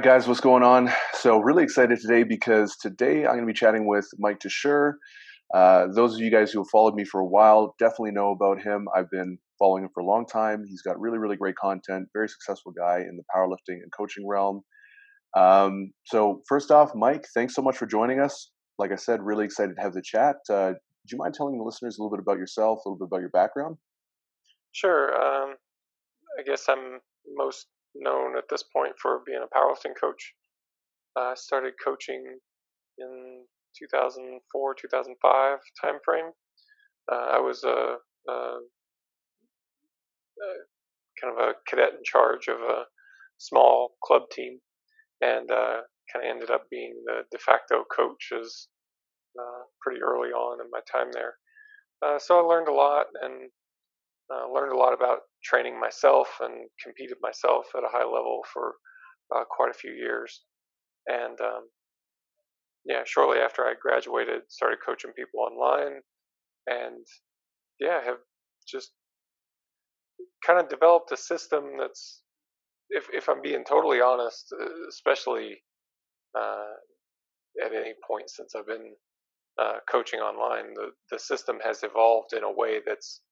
right, guys, what's going on? So, really excited today because today I'm going to be chatting with Mike Tuchscherer. Those of you guys who have followed me for a while definitely know about him. I've been following him for a long time. He's got really, really great content, very successful guy in the powerlifting and coaching realm. So, first off, Mike, thanks so much for joining us. Like I said, really excited to have the chat. Do you mind telling the listeners a little bit about yourself, a little bit about your background? Sure. I guess I'm most known at this point for being a powerlifting coach. I started coaching in 2004, 2005 timeframe. I was a kind of a cadet in charge of a small club team, and kind of ended up being the de facto coach as pretty early on in my time there. So I learned a lot and learned a lot about training myself and competed myself at a high level for quite a few years. And yeah, shortly after I graduated, started coaching people online, and yeah, have just kind of developed a system that's, if I'm being totally honest, especially uh, at any point since I've been coaching online, the system has evolved in a way that's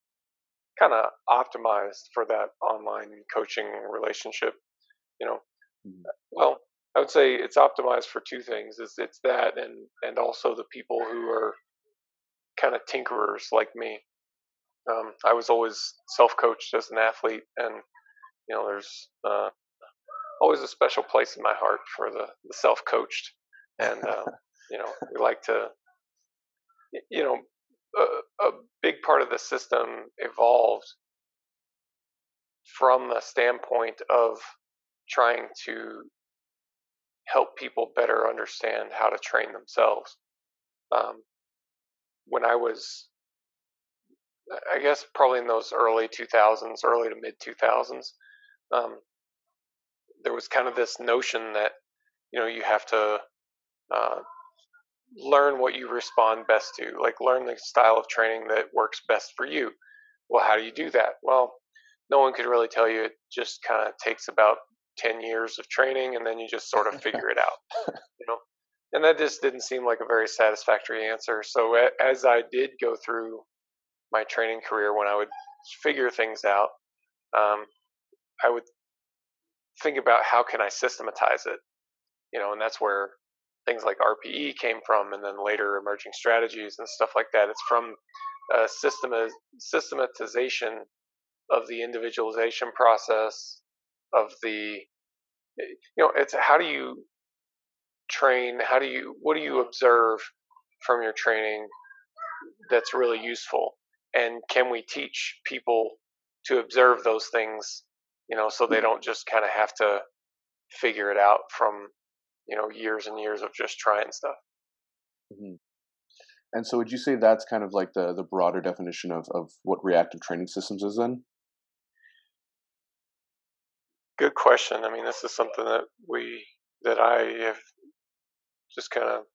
kind of optimized for that online coaching relationship. You know, Mhm. well, I would say it's optimized for two things: it's that, and also the people who are kind of tinkerers like me. I was always self-coached as an athlete, and there's always a special place in my heart for the self-coached, and we like to, you know, a big part of the system evolved from the standpoint of trying to help people better understand how to train themselves. Um, when I was, I guess, probably in those early 2000s, early to mid 2000s, um, there was kind of this notion that you have to uh, learn what you respond best to, like learn the style of training that works best for you. Well, how do you do that? Well, no one could really tell you. It just kind of takes about 10 years of training, and then you just sort of figure it out, you know. And that just didn't seem like a very satisfactory answer. So as I did go through my training career, when I would figure things out, um, I would think about how can I systematize it, and that's where things like RPE came from, and then later emerging strategies and stuff like that. It's from systematization of the individualization process of it's how do you train? What do you observe from your training that's really useful? And can we teach people to observe those things, so they don't just kind of have to figure it out from, years and years of just trying stuff. Mhm. And so, would you say that's kind of like the broader definition of what reactive training systems is then? Good question. I mean, this is something that I have just kind of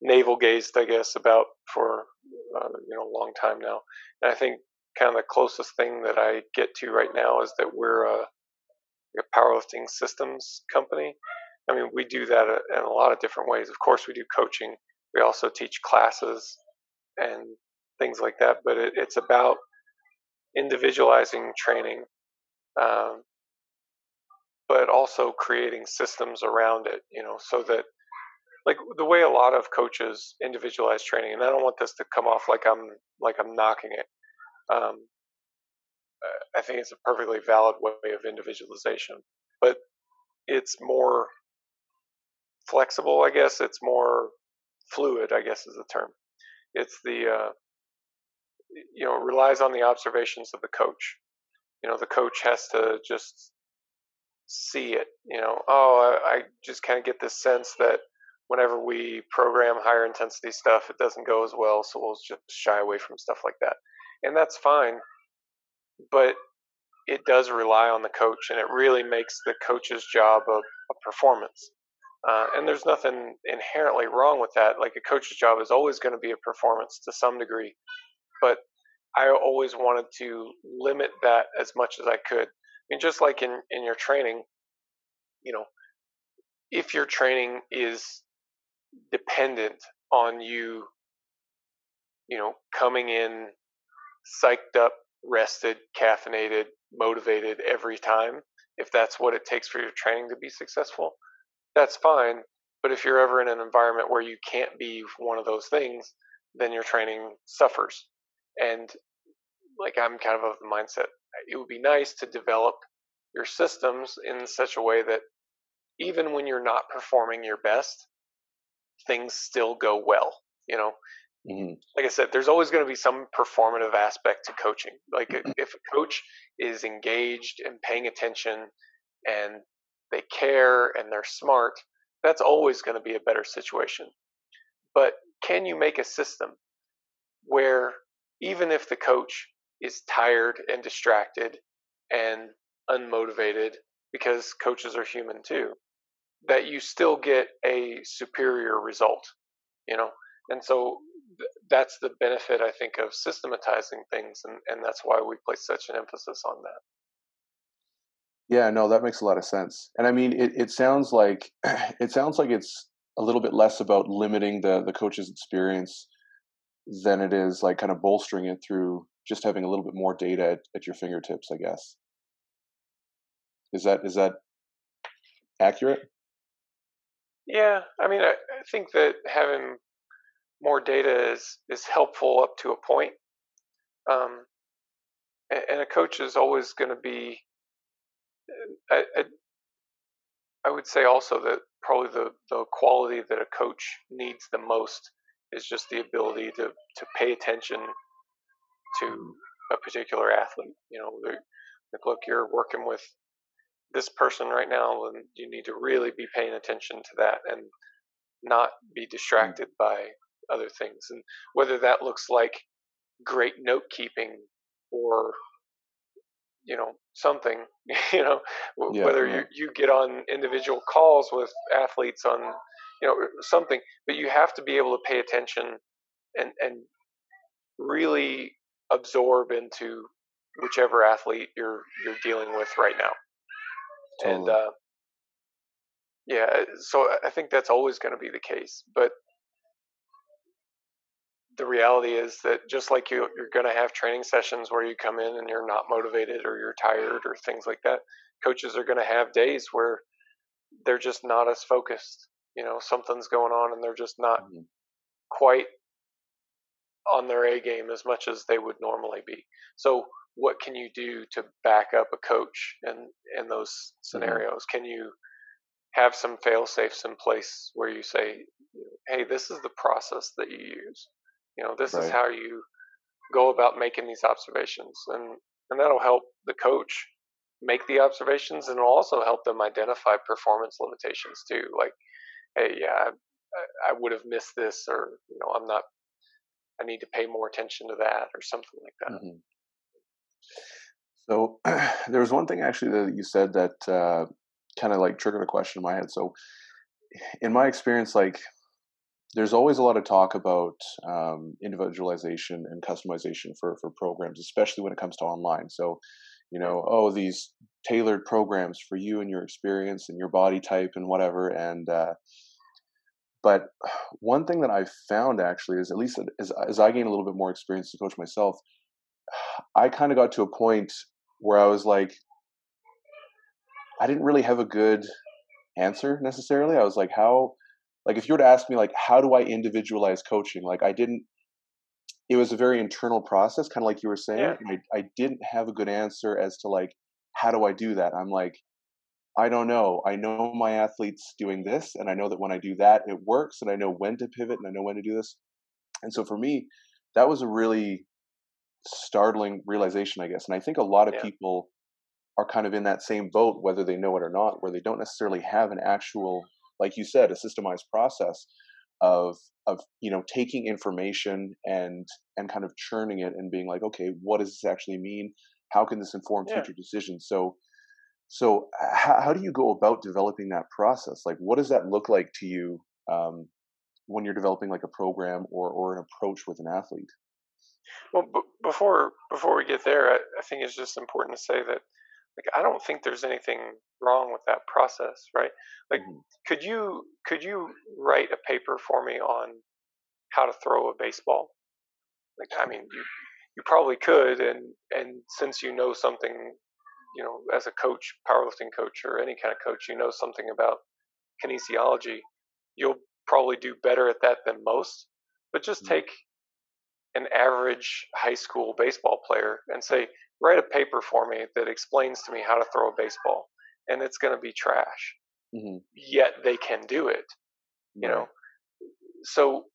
navel gazed, I guess, about for a long time now. And I think kind of the closest thing that I get to right now is that we're a powerlifting systems company. I mean, we do that in a lot of different ways. Of course, we do coaching. We also teach classes and things like that. But it's about individualizing training, um, but also creating systems around it. So that, like, the way a lot of coaches individualize training, and I don't want this to come off like I'm knocking it. Um, I think it's a perfectly valid way of individualization, but it's more flexible, I guess. It's more fluid, I guess, is the term. It's relies on the observations of the coach. The coach has to just see it. I just kind of get this sense that whenever we program higher intensity stuff, it doesn't go as well, so we'll just shy away from stuff like that. And that's fine, but it does rely on the coach, and it really makes the coach's job a performance. And there's nothing inherently wrong with that. Like, a coach's job is always going to be a performance to some degree, but I always wanted to limit that as much as I could. I mean, just like in your training, you know, if your training is dependent on you, coming in psyched up, rested, caffeinated, motivated every time, if that's what it takes for your training to be successful, that's fine. But if you're ever in an environment where you can't be one of those things, then your training suffers. And like, I'm kind of the mindset, it would be nice to develop your systems in such a way that even when you're not performing your best, things still go well. Mm-hmm. Like I said, there's always going to be some performative aspect to coaching. Like, if a coach is engaged and paying attention and they care and they're smart, that's always going to be a better situation. But can you make a system where even if the coach is tired and distracted and unmotivated, because coaches are human too, that you still get a superior result, you know? And so that's the benefit, I think, of systematizing things. And that's why we place such an emphasis on that. Yeah, no, that makes a lot of sense. And I mean, it sounds like it sounds like it's a little bit less about limiting the coach's experience than it is like kind of bolstering it through just having a little bit more data at your fingertips, I guess. Is that accurate? Yeah, I mean, I think that having more data is helpful up to a point. Um, and a coach is always going to be, I, I would say also that probably the quality that a coach needs the most is just the ability to pay attention to a particular athlete. Like, look, you're working with this person right now, and you need to really be paying attention to that and not be Mhm. distracted by other things. And whether that looks like great note keeping or something, Yeah, whether yeah. you get on individual calls with athletes on something, but you have to be able to pay attention and really absorb into whichever athlete you're dealing with right now. And Totally. yeah, so I think that's always going to be the case. But the reality is that just like you're going to have training sessions where you come in and you're not motivated or you're tired or things like that, coaches are going to have days where they're just not as focused. Something's going on and they're just not Mhm. quite on their A game as much as they would normally be. So what can you do to back up a coach in those Mhm. scenarios? Can you have some fail safes in place where you say, hey, this is the process that you use. This is Right. how you go about making these observations, and that'll help the coach make the observations, and it'll also help them identify performance limitations too. Like, hey, yeah, I would have missed this, or I'm not. I need to pay more attention to that, or something like that. Mhm. So there was one thing actually that you said that kind of like triggered a question in my head. So in my experience, like there's always a lot of talk about individualization and customization for programs, especially when it comes to online. So, Mm, oh, these tailored programs for you and your experience and your body type and whatever. And but one thing that I've found actually is, at least as I gain a little bit more experience to coach myself, I kind of got to a point where I was like, I didn't really have a good answer necessarily. I was like, how, like, if you were to ask me, like, how do I individualize coaching? Like, I didn't, it was a very internal process, kind of like you were saying. yeah, And I didn't have a good answer as to, like, how do I do that? I'm like, I don't know. I know my athletes doing this, and I know that when I do that, it works, and I know when to pivot, and I know when to do this. And so for me, that was a really startling realization, I guess. And I think a lot of yeah, people are kind of in that same boat, whether they know it or not, where they don't necessarily have an actual, like you said, a systemized process of taking information and kind of churning it and being like, okay, what does this actually mean? How can this inform yeah. future decisions? So how do you go about developing that process? Like, what does that look like to you um, when you're developing like a program or an approach with an athlete? Well, before we get there, I think it's just important to say that Like, I don't think there's anything wrong with that process, right? Like, Hmm. could you write a paper for me on how to throw a baseball? Like, I mean, you probably could, and since you know something, as a coach, powerlifting coach, or any kind of coach, you know something about kinesiology, you'll probably do better at that than most. But just Hmm. take an average high school baseball player and say, write a paper for me that explains to me how to throw a baseball, and it's going to be trash. Hmm. Yet they can do it, you know. Right. So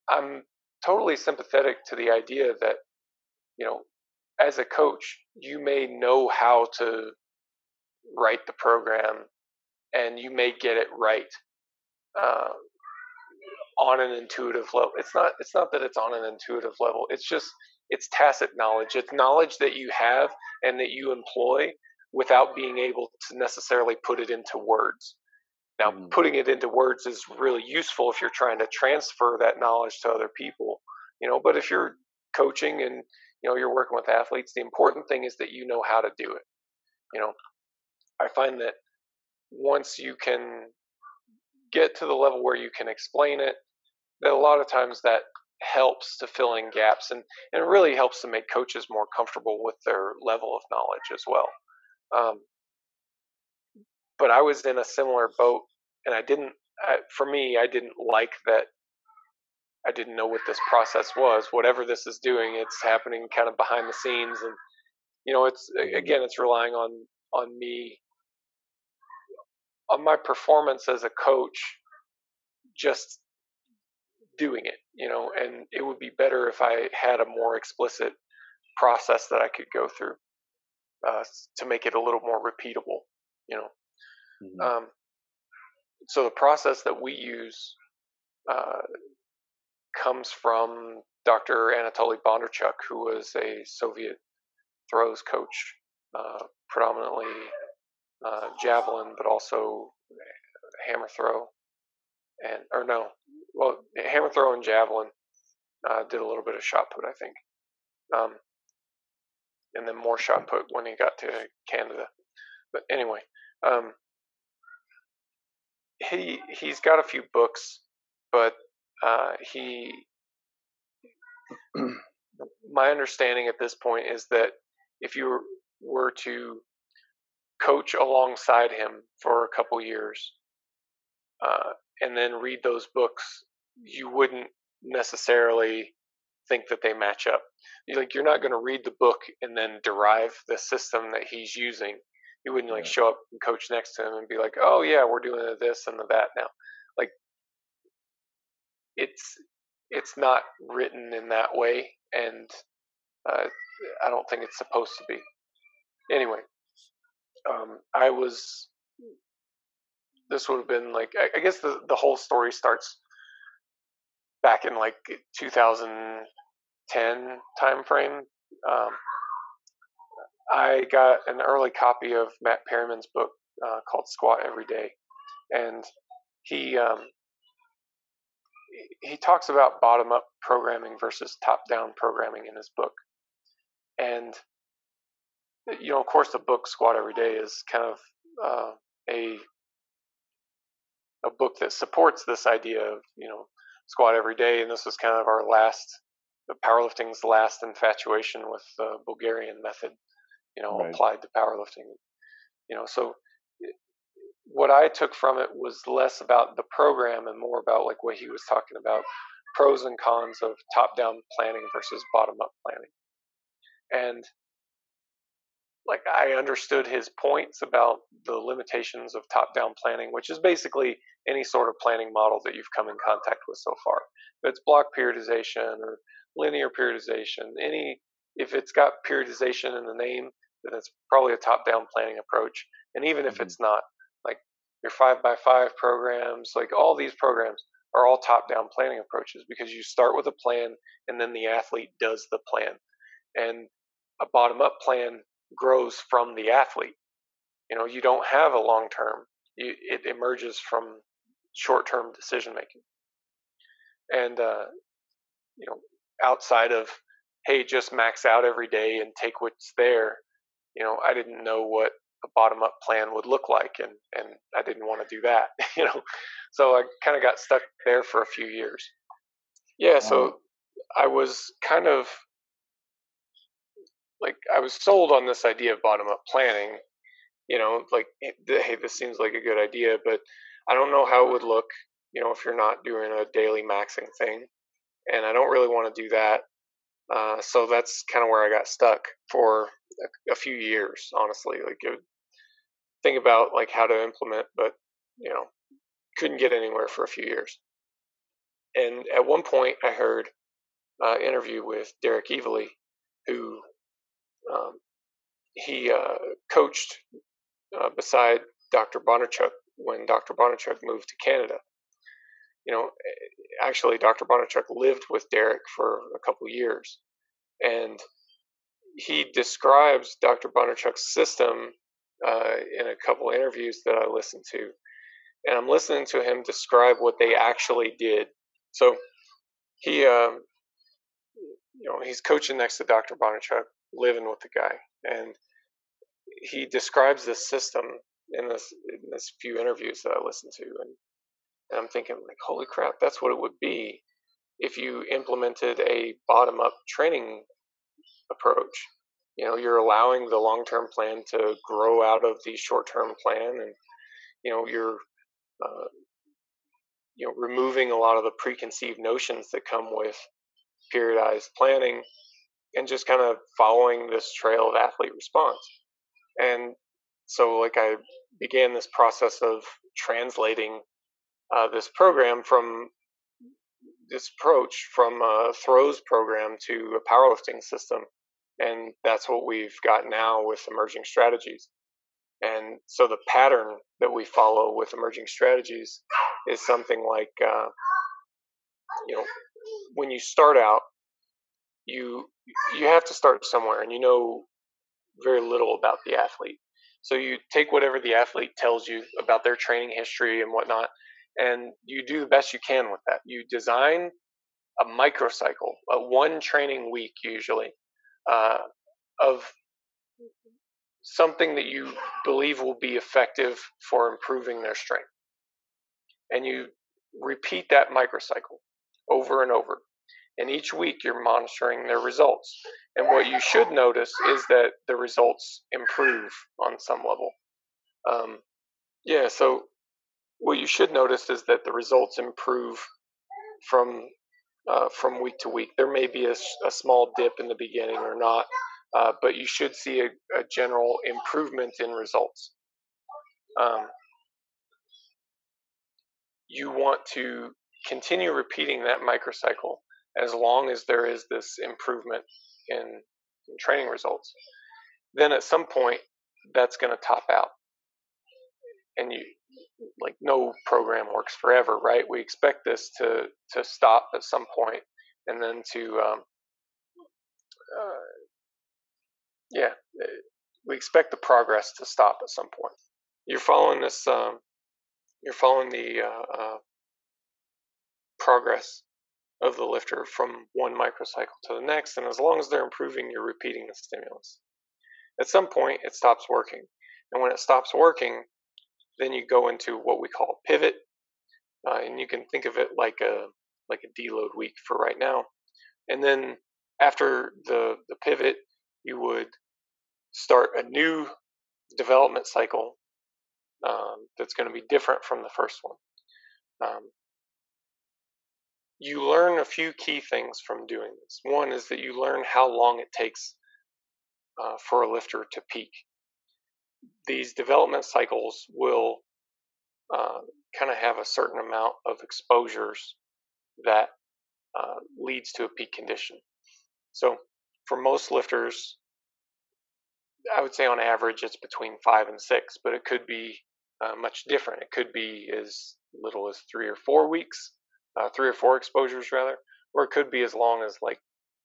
I'm totally sympathetic to the idea that, you know, as a coach, you may know how to write the program and you may get it right, uh, on an intuitive level. It's not that it's on an intuitive level. It's just, it's tacit knowledge. It's knowledge that you have and that you employ without being able to necessarily put it into words. Now, Hmm. putting it into words is really useful if you're trying to transfer that knowledge to other people, but if you're coaching and you're working with athletes, the important thing is that you know how to do it. You know, I find that once you can get to the level where you can explain it, that a lot of times that helps to fill in gaps, and it really helps to make coaches more comfortable with their level of knowledge as well. Um, but I was in a similar boat, and for me, I didn't like that. I didn't know what this process was. Whatever this is doing, it's happening kind of behind the scenes, and it's, Hmm. again, it's relying on me, on my performance as a coach, just doing it. And it would be better if I had a more explicit process that I could go through, to make it a little more repeatable. You know, Hmm. um, so the process that we use, uh, comes from Dr. Anatoly Bondarchuk, who was a Soviet throws coach, predominantly javelin, but also hammer throw, and or no, well, hammer throw and javelin. Did a little bit of shot put, I think, um, and then more shot put when he got to Canada. But anyway, um, he's got a few books, but he my understanding at this point is that if you were to coach alongside him for a couple years, uh, and then read those books, you wouldn't necessarily think that they match up. You're not going to read the book and then derive the system that he's using. You wouldn't like Right. show up and coach next to him and be like, "Oh yeah, we're doing this and the that now." Like, it's it's not written in that way, and uh, I don't think it's supposed to be. Anyway, I was. This would have been like, I guess the whole story starts back in like 2010 time frame. Um, I got an early copy of Matt Perryman's book, called Squat Every Day, and he um, he talks about bottom up programming versus top down programming in his book. And of course, the book Squat Every Day is kind of, a book that supports this idea of squat every day, and this was kind of the powerlifting's last infatuation with the Bulgarian method, Right. applied to powerlifting. So what I took from it was less about the program and more about like what he was talking about, pros and cons of top down planning versus bottom up planning. And like, I understood his points about the limitations of top down planning, which is basically any sort of planning model that you've come in contact with so far. If it's block periodization or linear periodization, if it's got periodization in the name, then it's probably a top down planning approach. And even if Hmm. it's not, like your 5x5 programs, like all these programs are all top down planning approaches, because you start with a plan and then the athlete does the plan. And a bottom up plan grows from the athlete. You don't have a long term. It emerges from short term decision making. And you know, outside of, hey, just max out every day and take what's there, I didn't know what a bottom-up plan would look like, and I didn't want to do that. So I kind of got stuck there for a few years. Yeah, so I was kind of like, I was sold on this idea of bottom-up planning, like, hey, this seems like a good idea, but I don't know how it would look, if you're not doing a daily maxing thing, and I don't really want to do that. So that's kind of where I got stuck for a few years, honestly. Like, think about like how to implement, but couldn't get anywhere for a few years. And at one point, I heard an interview with Derek Evely, who he coached beside Dr. Bondarchuk when Dr. Bondarchuk moved to Canada. Actually, Dr. Bondarchuk lived with Derek for a couple years, and he describes Dr. Bondarchuk's system in a couple interviews that I listened to, and I'm listening to him describe what they actually did. So he, he's coaching next to Dr. Bondarchuk, living with the guy, and he describes this system in this few interviews that I listened to, and I'm thinking, like, holy crap, that's what it would be if you implemented a bottom-up training approach. You're allowing the long-term plan to grow out of the short-term plan, and you're removing a lot of the preconceived notions that come with periodized planning, and just kind of following this trail of athlete response. And so, like, I began this process of translating this program from this approach from a throws program to a powerlifting system. And that's what we've got now with emerging strategies. And so the pattern that we follow with emerging strategies is something like, when you start out, you have to start somewhere, and very little about the athlete. So you take whatever the athlete tells you about their training history and whatnot, and you do the best you can with that. You design a microcycle, a one training week usually, of something that you believe will be effective for improving their strength. And you repeat that microcycle over and over. And each week you're monitoring their results. And what you should notice is that the results improve on some level. So what you should notice is that the results improve from week to week. There may be a small dip in the beginning or not, but you should see a general improvement in results. You want to continue repeating that microcycle as long as there is this improvement in training results. Then at some point, that's going to top out. And no program works forever, right? We expect this to stop at some point, and then we expect the progress to stop at some point. You're following this. You're following the progress of the lifter from one microcycle to the next, and as long as they're improving, you're repeating the stimulus. At some point, it stops working, and when it stops working, then you go into what we call a pivot, and you can think of it like a deload week for right now. And then after the pivot, you would start a new development cycle that's going to be different from the first one. You learn a few key things from doing this. One is that you learn how long it takes for a lifter to peak. These development cycles will kind of have a certain amount of exposures that leads to a peak condition. So for most lifters, I would say on average it's between 5 and 6, but it could be much different. It could be as little as 3 or 4 weeks, 3 or 4 exposures rather, or it could be as long as like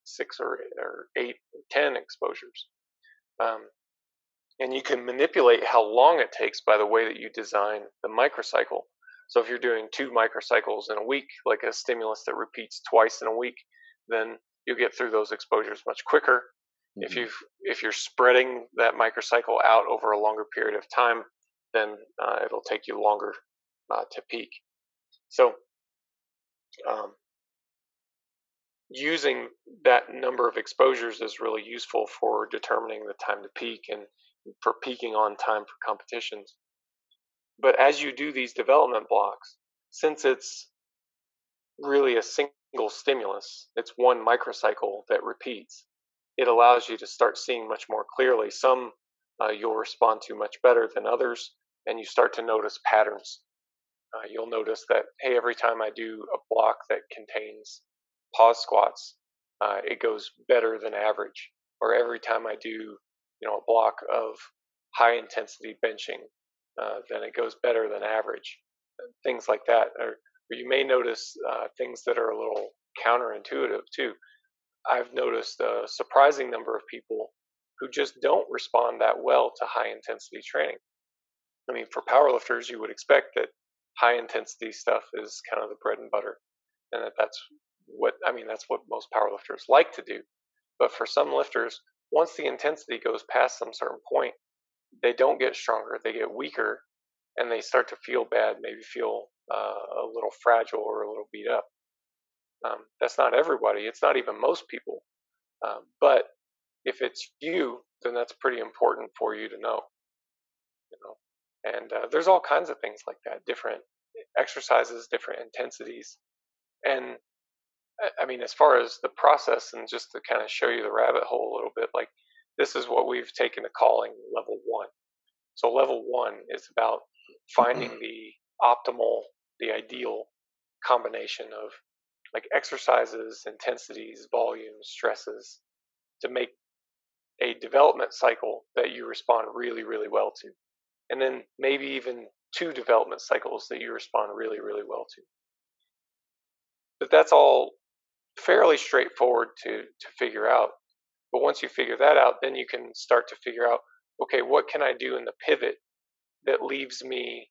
6 or 8 or 10 exposures. And you can manipulate how long it takes by the way that you design the microcycle. So if you're doing 2 microcycles in a week, like a stimulus that repeats twice in a week, then you'll get through those exposures much quicker. Mm-hmm. If you're spreading that microcycle out over a longer period of time, then it'll take you longer to peak. So um, using that number of exposures is really useful for determining the time to peak and for peaking on time for competitions. But as you do these development blocks, since it's really a single stimulus, it's one microcycle that repeats, it allows you to start seeing much more clearly. Some you'll respond to much better than others, and you start to notice patterns. You'll notice that, hey, every time I do a block that contains pause squats, it goes better than average. Or every time I do, a block of high intensity benching, then it goes better than average. Things like that. Or you may notice things that are a little counterintuitive too. I've noticed a surprising number of people who just don't respond that well to high intensity training. I mean, for powerlifters, you would expect that high intensity stuff is kind of the bread and butter, and that's what most powerlifters like to do. But for some lifters, once the intensity goes past some certain point, they don't get stronger, they get weaker, and they start to feel bad, maybe feel a little fragile or a little beat up. That's not everybody. It's not even most people. But if it's you, then that's pretty important for you to know. You know, and there's all kinds of things like that. Different exercises, different intensities, and I mean, as far as the process, and just to kind of show you the rabbit hole a little bit, like this is what we've taken to calling level one. So level one is about finding the optimal, the ideal combination of like exercises, intensities, volumes, stresses to make a development cycle that you respond really, really well to. And then maybe even 2 development cycles that you respond really, really well to. But that's all fairly straightforward to figure out. But once you figure that out, then you can start to figure out, okay, what can I do in the pivot that leaves me,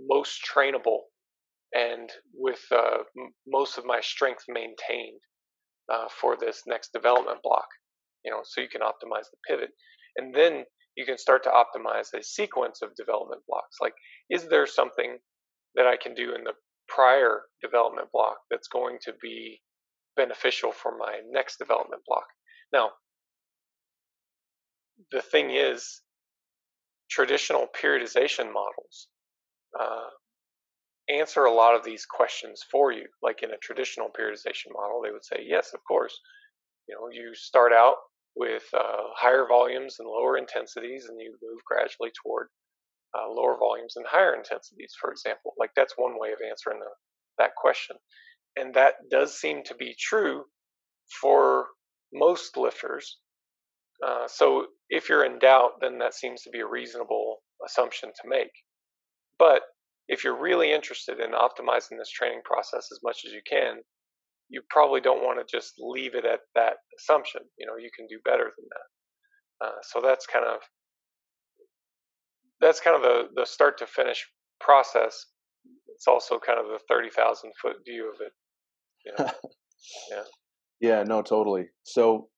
most trainable and with most of my strength maintained for this next development block. So you can optimize the pivot, and then you can start to optimize a sequence of development blocks. Like, is there something that I can do in the prior development block that's going to be beneficial for my next development block? Now, the thing is, traditional periodization models answer a lot of these questions for you. Like in a traditional periodization model, they would say, yes, of course, you start out with higher volumes and lower intensities, and you move gradually toward lower volumes and higher intensities, for example. Like that's one way of answering that question. And that does seem to be true for most lifters. So if you're in doubt, then that seems to be a reasonable assumption to make. But if you're really interested in optimizing this training process as much as you can, you probably don't want to just leave it at that assumption. You can do better than that. So that's kind of the start to finish process. It's also kind of the 30,000 foot view of it. Yeah. Yeah, no, totally. So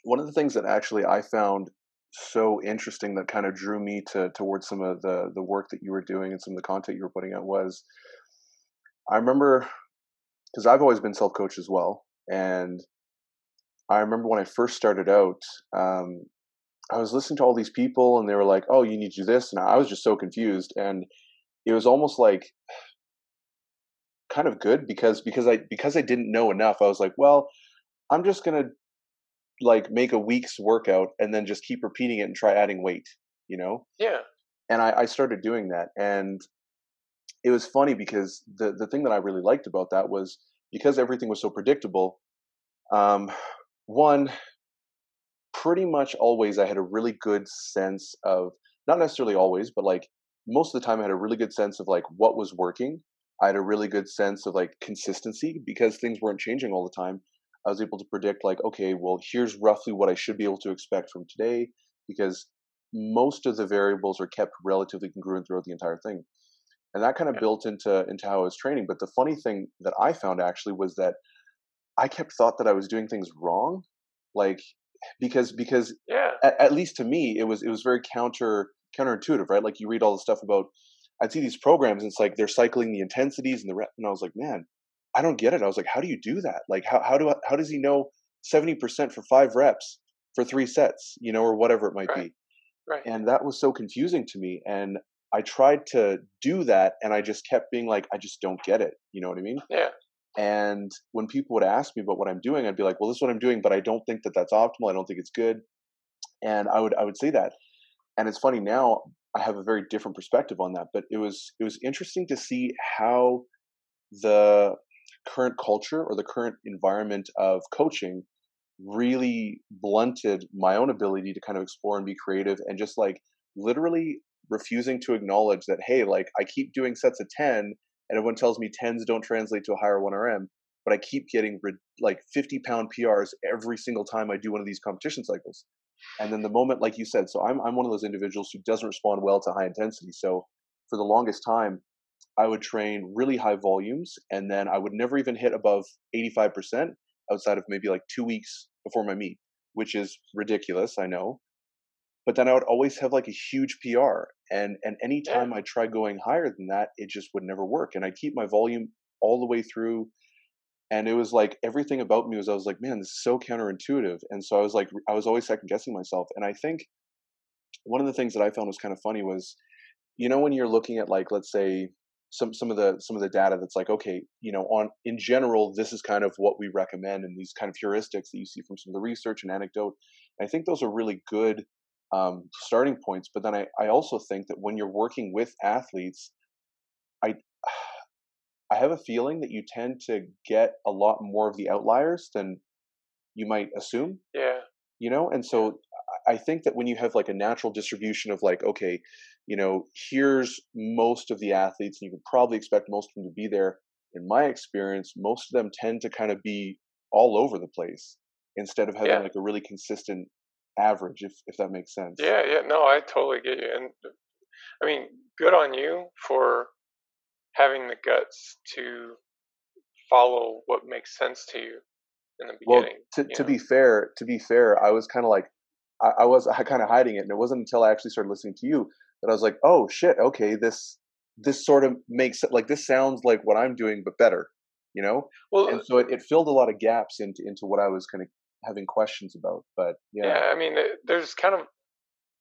one of the things that actually I found so interesting that kind of drew me towards some of the work that you were doing and some of the content you were putting out was, I remember, because I've always been self-coached as well, and I remember when I first started out, I was listening to all these people and they were like, oh, you need to do this, and I was just so confused, and it was almost like kind of good because I didn't know enough. I was like, well, I'm just gonna like make a week's workout and then just keep repeating it and try adding weight, Yeah. And I started doing that, and it was funny because the thing that I really liked about that was because everything was so predictable. One, pretty much always I had a really good sense of, not necessarily always, but like most of the time I had a really good sense of like what was working. I had a really good sense of like consistency because things weren't changing all the time. I was able to predict like, okay, well, here's roughly what I should be able to expect from today because most of the variables are kept relatively congruent throughout the entire thing. And that kind of built into how I was training. But the funny thing that I found actually was that I kept thought that I was doing things wrong Like, because Yeah. at least to me, it was very counterintuitive, right? Like you read all the stuff about, I'd see these programs, and it's like they're cycling the intensities and the rep, and I was like, man, I don't get it. I was like, how do you do that? Like, how does he know 70% for 5 reps for 3 sets, or whatever it might Right. be? Right. And that was so confusing to me. And I tried to do that, and I just kept being like, I just don't get it. You know what I mean? Yeah. And when people would ask me about what I'm doing, I'd be like, well, this is what I'm doing, but I don't think that that's optimal. I don't think it's good. And I would say that. And it's funny now, I have a very different perspective on that, but it was interesting to see how the current culture or the current environment of coaching really blunted my own ability to kind of explore and be creative, and just like literally refusing to acknowledge that, hey, like I keep doing sets of 10, and everyone tells me tens don't translate to a higher 1RM, but I keep getting like 50-pound PRs every single time I do one of these competition cycles. And then the moment, like you said, so I'm one of those individuals who doesn't respond well to high intensity. So for the longest time, I would train really high volumes, and then I would never even hit above 85% outside of maybe like 2 weeks before my meet, which is ridiculous, I know. But then I would always have like a huge PR, and Yeah. anytime I tried going higher than that, it just would never work. And I'd keep my volume all the way through, and it was like everything about me was, I was like, man, this is so counterintuitive. And so I was like, I was always second guessing myself. And I think one of the things that I found was kind of funny was, when you're looking at, like, let's say some of the data that's like, okay, on in general, this is kind of what we recommend, and these kind of heuristics that you see from some of the research and anecdote. I think those are really good starting points. But then I also think that when you're working with athletes, I I have a feeling that you tend to get a lot more of the outliers than you might assume, Yeah. and Yeah. so I think that when you have like a natural distribution of like, okay, here's most of the athletes, and you can probably expect most of them to be there. In my experience, most of them tend to kind of be all over the place instead of having Yeah. like a really consistent average, if that makes sense. Yeah. Yeah. No, I totally get you. And I mean, good on you for having the guts to follow what makes sense to you in the Well, beginning, to be fair, I was kind of like, I was kind of hiding it, and it wasn't until I actually started listening to you that I was like, oh shit, okay, this sort of makes it, like, this sounds like what I'm doing, but better, you know. Well, And so it filled a lot of gaps into what I was kind of having questions about. But yeah. yeah, I mean, there's kind of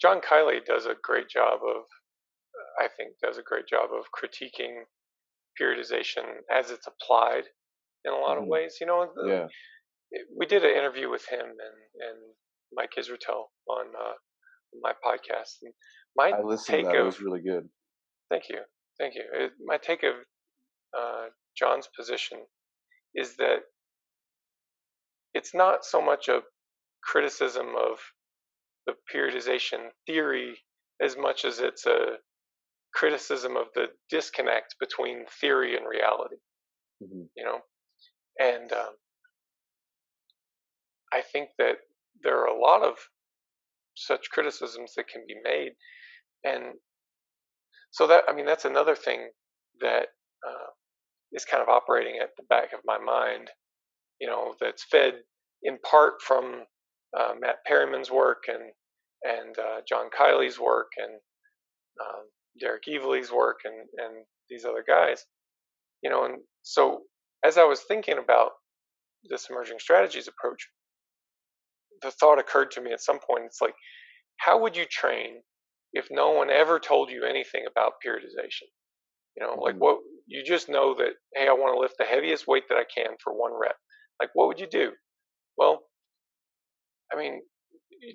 John Kiley does a great job of, I think, does a great job of critiquing periodization as it's applied in a lot of Hmm. ways. Yeah, We did an interview with him and Mike Israel on my podcast. And my I listened to take that. It of was really good. thank you, thank you. My take of John's position is that it's not so much a criticism of the periodization theory as much as it's a criticism of the disconnect between theory and reality. Hmm. You know, and I think that there are a lot of such criticisms that can be made, and so that, I mean, that's another thing that uh, is kind of operating at the back of my mind. That's fed in part from Matt Perryman's work and John Kiley's work and Derek Evely's work and these other guys. And so as I was thinking about this emerging strategies approach, the thought occurred to me at some point. It's like, how would you train if no one ever told you anything about periodization? Like, Hmm. what, you just know that, hey, I want to lift the heaviest weight that I can for 1 rep. Like, what would you do? Well, I mean,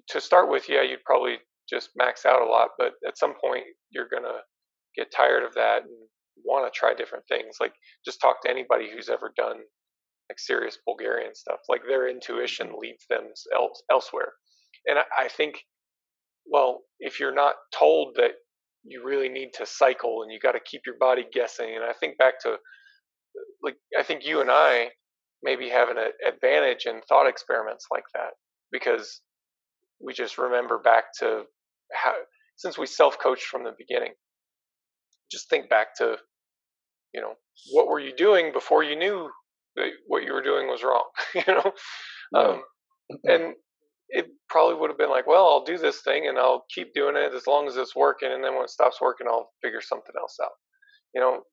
to start with, yeah, you'd probably just max out a lot, but at some point you're gonna get tired of that and want to try different things. Like, just talk to anybody who's ever done like serious Bulgarian stuff. Like, their intuition Hmm. leads them elsewhere. And I think, well, if you're not told that you really need to cycle and you got to keep your body guessing, and I think back to, like, I think you and I maybe have an advantage in thought experiments like that because we just remember back to how, since we self-coached from the beginning, just think back to, you know what were you doing before you knew that what you were doing was wrong. you know Right. um, and it probably would have been like, well, I'll do this thing and I'll keep doing it as long as it's working, and then when it stops working, I'll figure something else out. You know,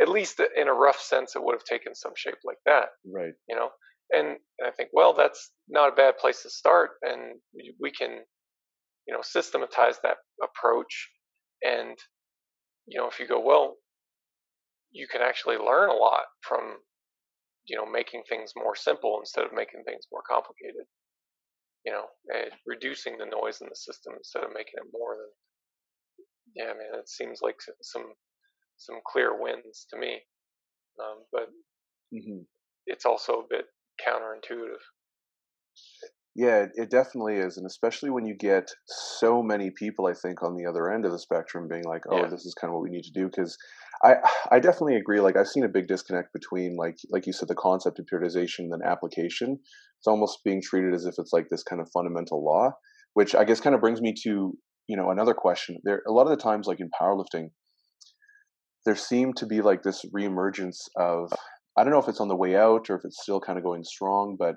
at least in a rough sense, it would have taken some shape like that. Right. You know, and I think, well, that's not a bad place to start, and we can, systematize that approach. And if you go, well, you can actually learn a lot from making things more simple instead of making things more complicated. And reducing the noise in the system instead of making it more. Than yeah, man, it seems like some clear wins to me. But Hmm. it's also a bit counterintuitive. Yeah, it definitely is, and especially when you get so many people, I think, on the other end of the spectrum being like, "Oh, Yeah, this is kind of what we need to do." Because I, I definitely agree. Like, I've seen a big disconnect between, like you said, the concept of periodization and then application. It's almost being treated as if it's like this kind of fundamental law, which I guess kind of brings me to another question. There, a lot of the times, like in powerlifting, there seemed to be like this reemergence of, I don't know if it's on the way out or if it's still kind of going strong, but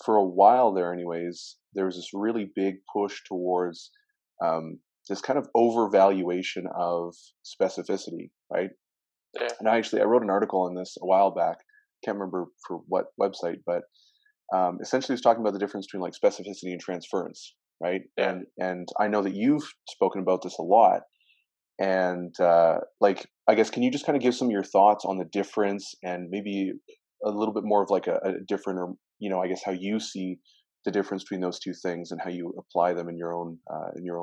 for a while there anyways, there was this really big push towards this kind of overvaluation of specificity, right? yeah, And I wrote an article on this a while back, can't remember for what website, but essentially it was talking about the difference between like specificity and transference, right? yeah. And I know that you've spoken about this a lot. And like, I guess, can you just kind of give some of your thoughts on the difference and maybe a little bit more of like a different, or I guess how you see the difference between those two things and how you apply them in your own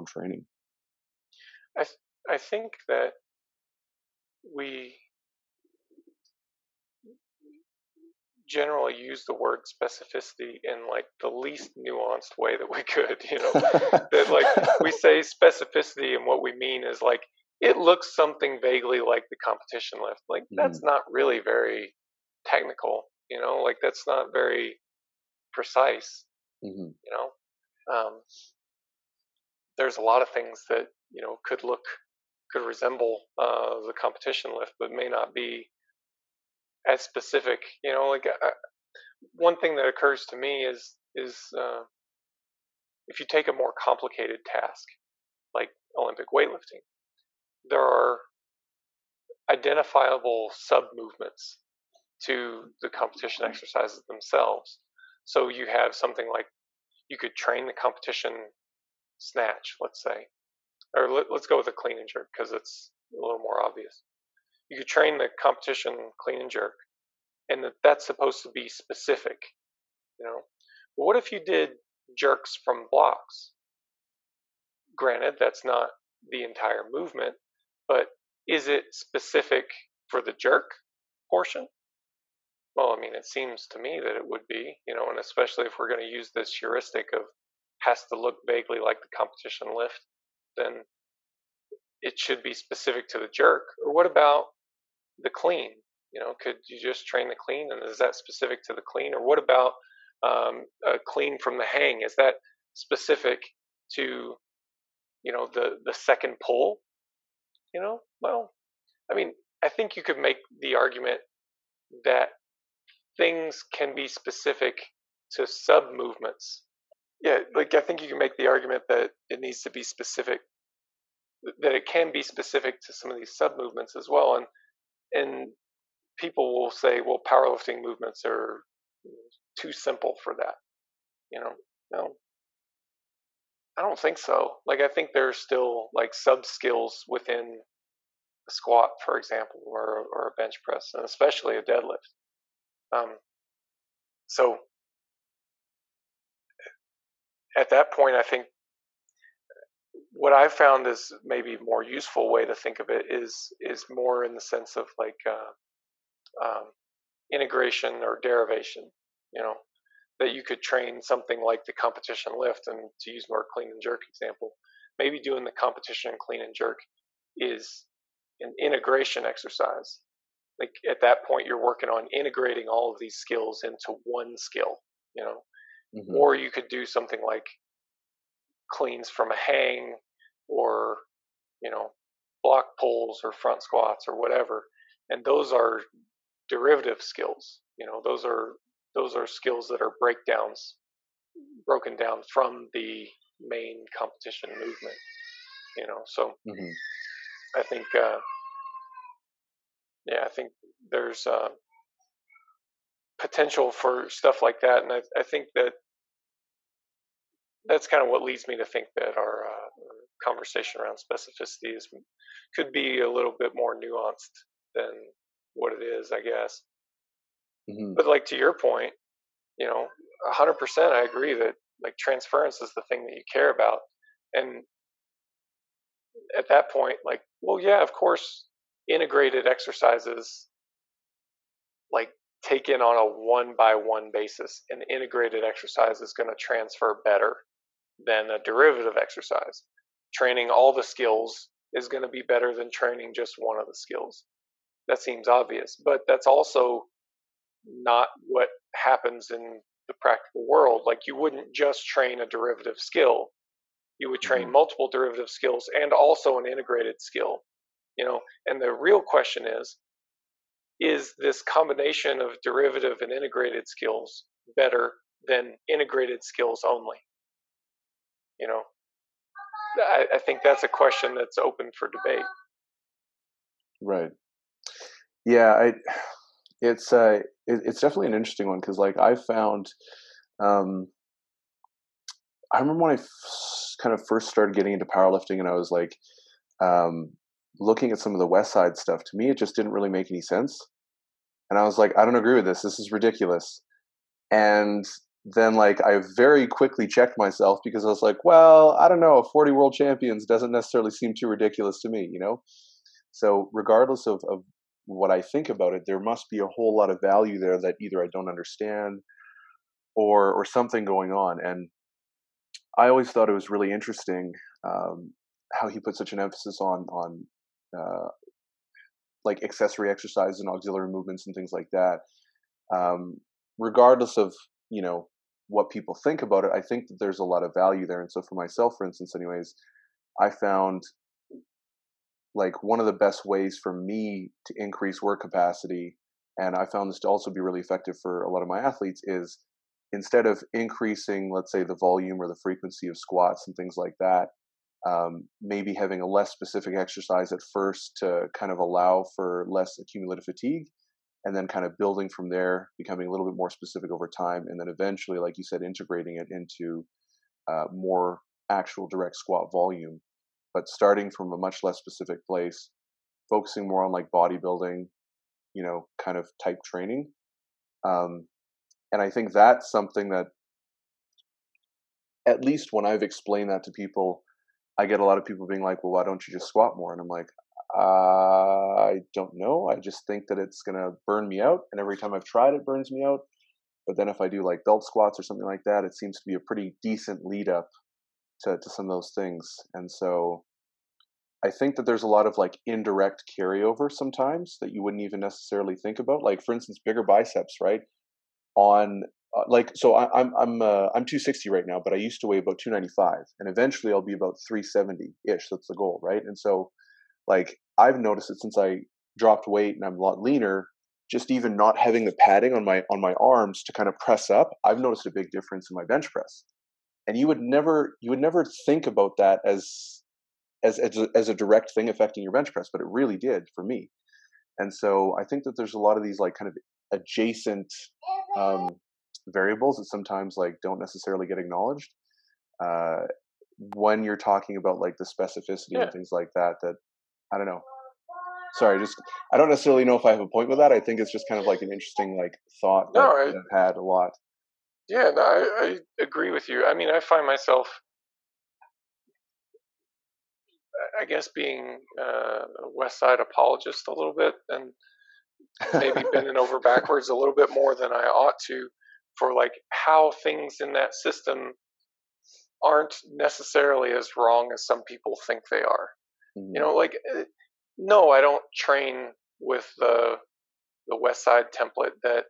training? I think that we generally use the word specificity in like the least nuanced way that we could. That like we say specificity, and what we mean is like it looks something vaguely like the competition lift. Like that's Hmm. not really very technical. Like that's not very precise. Hmm. You um, there's a lot of things that could resemble the competition lift, but may not be as specific. Like one thing that occurs to me is if you take a more complicated task like Olympic weightlifting, there are identifiable sub movements to the competition exercises themselves. So you have something like you could train the competition snatch, let's say, or let's go with a clean and jerk because it's a little more obvious. You could train the competition clean and jerk, and that's supposed to be specific. But what if you did jerks from blocks? Granted, that's not the entire movement, but is it specific for the jerk portion? Well, I mean, it seems to me that it would be, and especially if we're going to use this heuristic of has to look vaguely like the competition lift, then it should be specific to the jerk. Or what about the clean? Could you just train the clean, and is that specific to the clean? Or what about a clean from the hang? Is that specific to the second pull? Well, I mean, I think you could make the argument that things can be specific to sub movements. Yeah, like I think you can make the argument that it needs to be specific, that it can be specific to some of these sub movements as well. And people will say, well, powerlifting movements are too simple for that. No, I don't think so. Like I think there's still like sub skills within a squat, for example, or a bench press, and especially a deadlift. Um, so at that point, I think what I found is maybe a more useful way to think of it is more in the sense of like integration or derivation. You know, that you could train something like the competition lift, and to use more clean and jerk example, maybe doing the competition clean and jerk is an integration exercise. Like at that point, you're working on integrating all of these skills into one skill. You know, Hmm. or you could do something like cleans from a hang, or block pulls or front squats or whatever, and those are derivative skills. Those are skills that are breakdowns broken down from the main competition movement. So Hmm. I think, I think there's potential for stuff like that, and I think that's kind of what leads me to think that our conversation around specificity could be a little bit more nuanced than what it is, I guess. Hmm. But like to your point, 100% I agree that like transference is the thing that you care about, and at that point, like, well, yeah, of course, integrated exercises like taken on a one by one basis, an integrated exercise is going to transfer better than a derivative exercise. Training all the skills is going to be better than training just one of the skills. That seems obvious, but that's also not what happens in the practical world. Like, you wouldn't just train a derivative skill, you would train Hmm. multiple derivative skills and also an integrated skill. And the real question is this combination of derivative and integrated skills better than integrated skills only? You know, I think that's a question that's open for debate. Right. Yeah. It's definitely an interesting one because like I found, um, I remember when I kind of first started getting into powerlifting, and I was like, um, looking at some of the West Side stuff. To me, it just didn't really make any sense, and I was like, I don't agree with this. This is ridiculous. And then like I very quickly checked myself because I was like, well, I don't know, 40 world champions doesn't necessarily seem too ridiculous to me, you know? So regardless of what I think about it, there must be a whole lot of value there that either I don't understand or something going on. And I always thought it was really interesting, how he put such an emphasis on uh, like accessory exercise and auxiliary movements and things like that. Um, Regardless of you know what people think about it, I think that there's a lot of value there. And so for myself, for instance, anyways, I found like one of the best ways for me to increase work capacity, and I found this to also be really effective for a lot of my athletes, is instead of increasing, let's say, the volume or the frequency of squats and things like that, maybe having a less specific exercise at first to kind of allow for less accumulative fatigue, and then kind of building from there, becoming a little bit more specific over time, and then eventually, like you said, integrating it into more actual direct squat volume, but starting from a much less specific place, focusing more on like bodybuilding, kind of type training. Um, and I think that's something that, at least when I've explained that to people, I get a lot of people being like, well, why don't you just squat more? And I'm like, I don't know. I just think that it's going to burn me out. And every time I've tried, it burns me out. But then if I do like belt squats or something like that, it seems to be a pretty decent lead up to some of those things. And so I think that there's a lot of like indirect carryover sometimes that you wouldn't even necessarily think about. Like for instance, bigger biceps, right? On like so I'm 260 right now, but I used to weigh about 295, and eventually I'll be about 370 ish. That's the goal, right? And so like I've noticed it since I dropped weight and I'm a lot leaner. Just even not having the padding on my arms to kind of press up, I've noticed a big difference in my bench press. And you would never think about that as a direct thing affecting your bench press, but it really did for me. And so I think that there's a lot of these like kind of adjacent um, variables that sometimes like don't necessarily get acknowledged uh, when you're talking about like the specificity and Yeah. things like that. That I don't know. Sorry, just I don't necessarily know if I have a point with that. I think it's just kind of like an interesting like thought that, No, that I've had a lot. yeah, no, I agree with you. I mean, I find myself, I guess, being a West Side apologist a little bit, and maybe bending over backwards a little bit more than I ought to, for like how things in that system aren't necessarily as wrong as some people think they are. Hmm. Like, no, I don't train with the West Side template that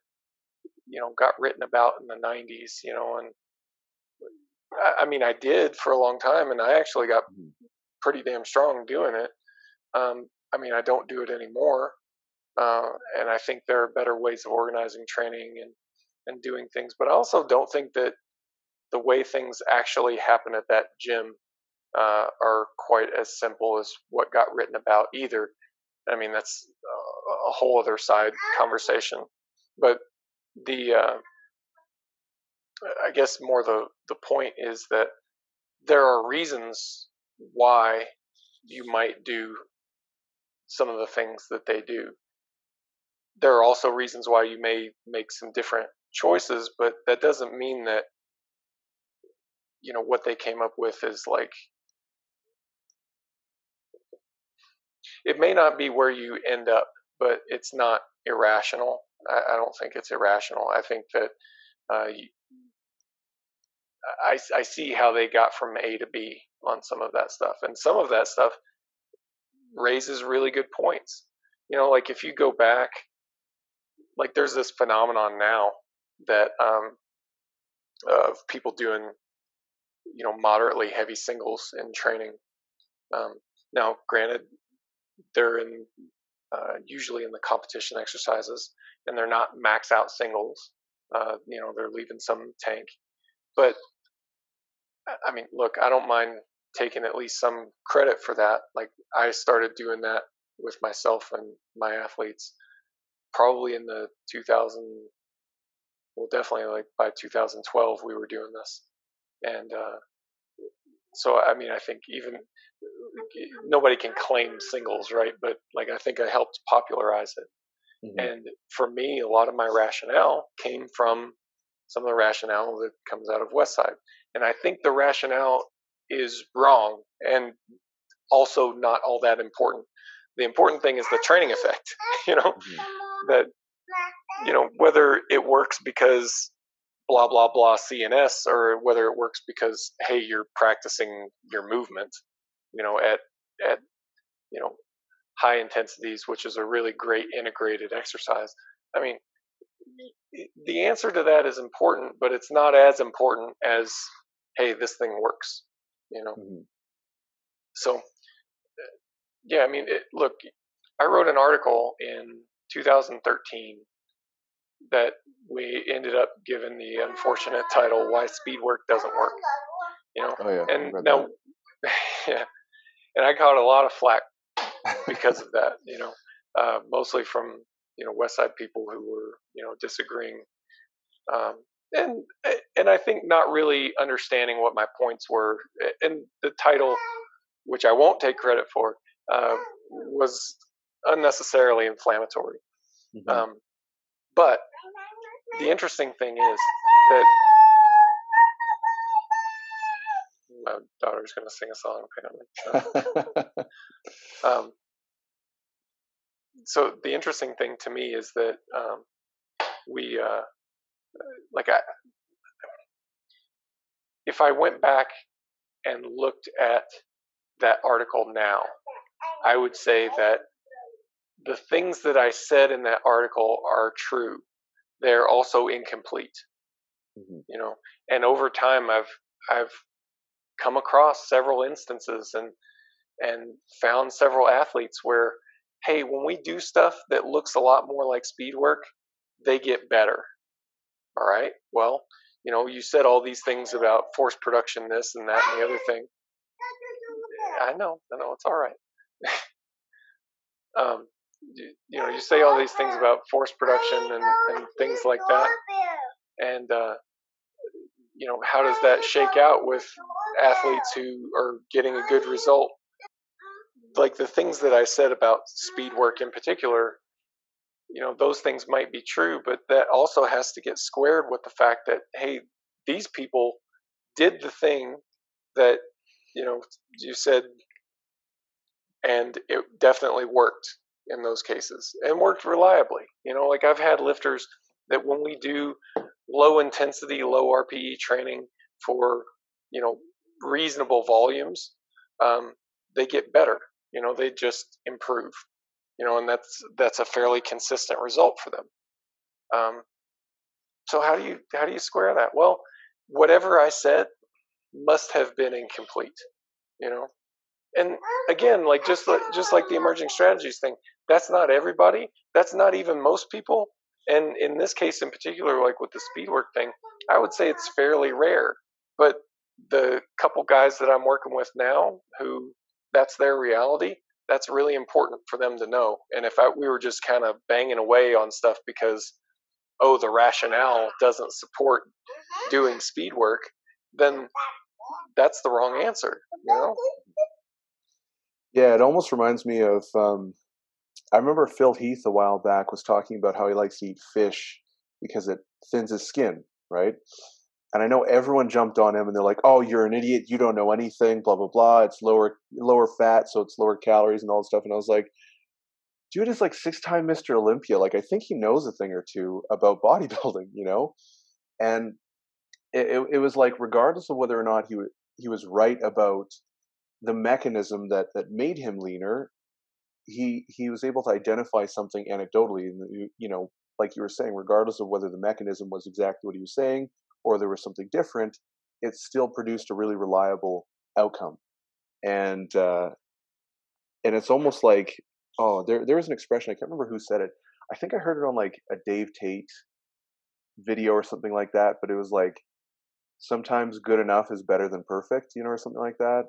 got written about in the '90s. And I mean, I did for a long time, and I actually got pretty damn strong doing it. I mean, I don't do it anymore, and I think there are better ways of organizing training and doing things. But I also don't think that the way things actually happen at that gym are quite as simple as what got written about either. I mean, that's a whole other side conversation. But the I guess more the point is that there are reasons why you might do some of the things that they do. There are also reasons why you may make some different choices, but that doesn't mean that, you know, what they came up with is like, it may not be where you end up, but it's not irrational. I don't think it's irrational. I think that I see how they got from A to B on some of that stuff, and some of that stuff raises really good points. You know, like if you go back, like there's this phenomenon now that of people doing, you know, moderately heavy singles in training. Now, granted, they're in usually in the competition exercises, and they're not max out singles. You know, they're leaving some tank. But I mean, look, I don't mind taking at least some credit for that. Like I started doing that with myself and my athletes probably in the 2000, well, definitely like by 2012 we were doing this. And so, I mean, I think even nobody can claim singles, right? But like, I think I helped popularize it. Mm-hmm. And for me, a lot of my rationale came from some of the rationale that comes out of Westside. And I think the rationale is wrong and also not all that important. The important thing is the training effect, you know, mm-hmm. that, you know, whether it works because blah, blah, blah CNS, or whether it works because, hey, you're practicing your movement, you know, at, you know, high intensities, which is a really great integrated exercise. I mean, the answer to that is important, but it's not as important as, hey, this thing works, you know? Mm-hmm. So, yeah, I mean, look, I wrote an article in 2013 that we ended up giving the unfortunate title, Why Speed Work Doesn't Work, you know? Oh, yeah. And now, yeah, and I got a lot of flack because of that, you know, mostly from, you know, Westside people who were, you know, disagreeing. And I think not really understanding what my points were. And the title, which I won't take credit for, was unnecessarily inflammatory. Mm-hmm. But the interesting thing is that my daughter's going to sing a song, apparently. So the interesting thing to me is that if I went back and looked at that article now, I would say that the things that I said in that article are true. They're also incomplete, mm-hmm. you know. And over time, I've come across several instances and found several athletes where, hey, when we do stuff that looks a lot more like speed work, they get better. All right. Well, you know, you said all these things about force production, this and that and the other thing. I know, it's all right. You know, you say all these things about force production and things like that. And, you know, how does that shake out with athletes who are getting a good result? Like the things that I said about speed work in particular, you know, those things might be true, but that also has to get squared with the fact that, hey, these people did the thing that, you know, you said, and it definitely worked in those cases and worked reliably. You know, like I've had lifters that when we do low intensity, low RPE training for, you know, reasonable volumes, they get better. You know, they just improve. You know, and that's a fairly consistent result for them. So how do you square that? Well, whatever I said must have been incomplete. You know, and again, like just like the emerging strategies thing, that's not everybody. That's not even most people. And in this case in particular, like with the speed work thing, I would say it's fairly rare. But the couple guys that I'm working with now, who that's their reality, that's really important for them to know. And if we were just kind of banging away on stuff because, oh, the rationale doesn't support doing speed work, then that's the wrong answer, you know? Yeah, it almost reminds me of, I remember Phil Heath a while back was talking about how he likes to eat fish because it thins his skin, right? And I know everyone jumped on him and they're like, "Oh, you're an idiot. You don't know anything. Blah blah blah. It's lower fat, so it's lower calories and all this stuff." And I was like, "Dude is like 6-time Mr. Olympia. Like, I think he knows a thing or two about bodybuilding, you know." And it was like, regardless of whether or not he was right about the mechanism that made him leaner, he was able to identify something anecdotally, and you know, like you were saying, regardless of whether the mechanism was exactly what he was saying or there was something different, it still produced a really reliable outcome. And and it's almost like, oh, there was an expression, I can't remember who said it. I think I heard it on like a Dave Tate video or something like that, but it was like, sometimes good enough is better than perfect, you know, or something like that.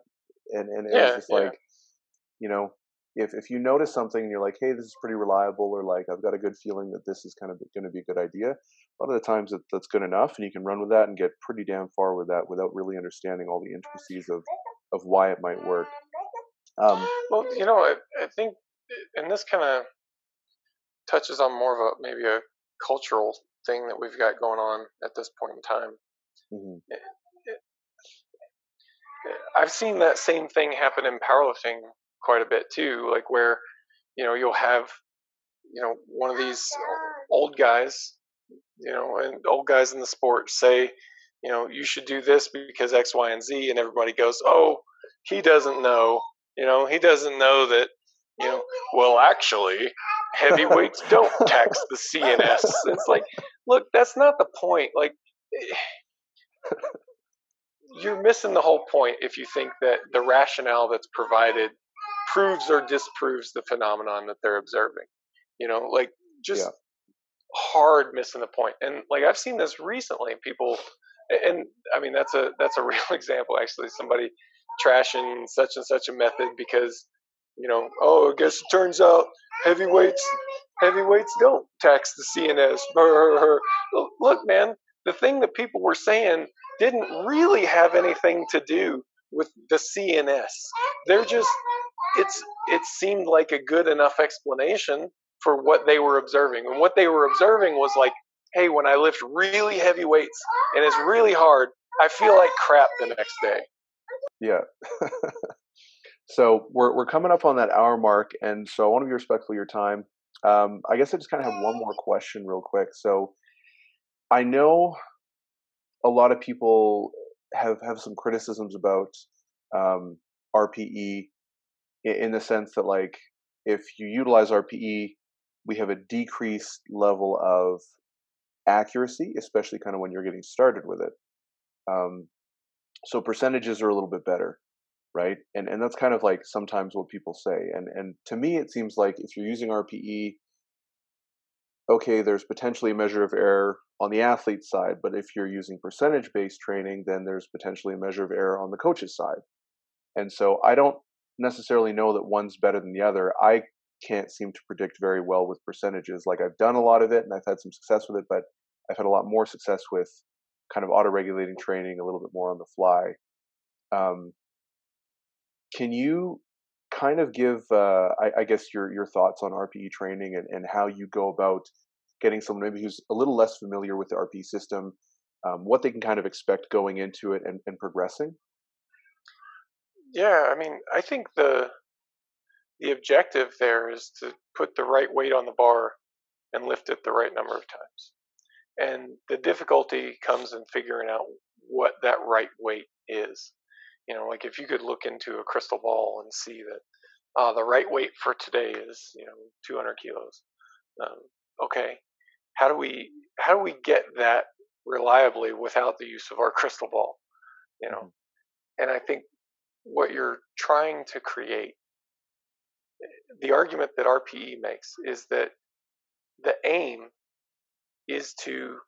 And it was Yeah, just yeah. like, you know, if you notice something and you're like, hey, this is pretty reliable, or like, I've got a good feeling that this is kind of going to be a good idea, a lot of the times that's good enough, and you can run with that and get pretty damn far with that without really understanding all the intricacies of why it might work. Well, you know, I think, and this kind of touches on more of a maybe a cultural thing that we've got going on at this point in time. mhm, I've seen that same thing happen in powerlifting quite a bit too, like where, you know, you'll have, you know, one of these old guys, you know, and old guys in the sport say, you know, you should do this because X, Y, and Z, and everybody goes, oh, he doesn't know, you know, he doesn't know that, you know, well, actually, heavyweights don't tax the CNS. It's like, look, that's not the point. Like, you're missing the whole point if you think that the rationale that's provided proves or disproves the phenomenon that they're observing. You know, like, just yeah, hard missing the point. And like, I've seen this recently. People, and I mean, that's a real example actually. Somebody trashing such and such a method because, you know, oh, I guess it turns out heavyweights heavyweights don't tax the CNS. Look, man, the thing that people were saying didn't really have anything to do with the CNS. They're just, it seemed like a good enough explanation for what they were observing. And what they were observing was like, hey, when I lift really heavy weights and it's really hard, I feel like crap the next day. yeah. So we're coming up on that hour mark, and so I want to be respectful of your time. I guess I just kind of have one more question, real quick. So I know a lot of people have some criticisms about um, RPE, in the sense that, like, if you utilize RPE, we have a decreased level of accuracy, especially kind of when you're getting started with it. Um, so percentages are a little bit better, right? And that's kind of like sometimes what people say. And to me, it seems like if you're using RPE, okay, there's potentially a measure of error on the athlete side, but if you're using percentage-based training, then there's potentially a measure of error on the coach's side. And so I don't necessarily know that one's better than the other. I can't seem to predict very well with percentages. Like, I've done a lot of it and I've had some success with it, but I've had a lot more success with kind of auto-regulating training a little bit more on the fly. Um, can you kind of give, I guess, your thoughts on RPE training, and how you go about getting someone maybe who's a little less familiar with the RPE system, what they can kind of expect going into it and progressing? Yeah, I mean, I think the objective there is to put the right weight on the bar and lift it the right number of times. And the difficulty comes in figuring out what that right weight is. You know, like if you could look into a crystal ball and see that the right weight for today is, you know, 200 kilos. Um, okay, how do we get that reliably without the use of our crystal ball? You know, Mhm. and I think what you're trying to create, the argument that RPE makes is that the aim is to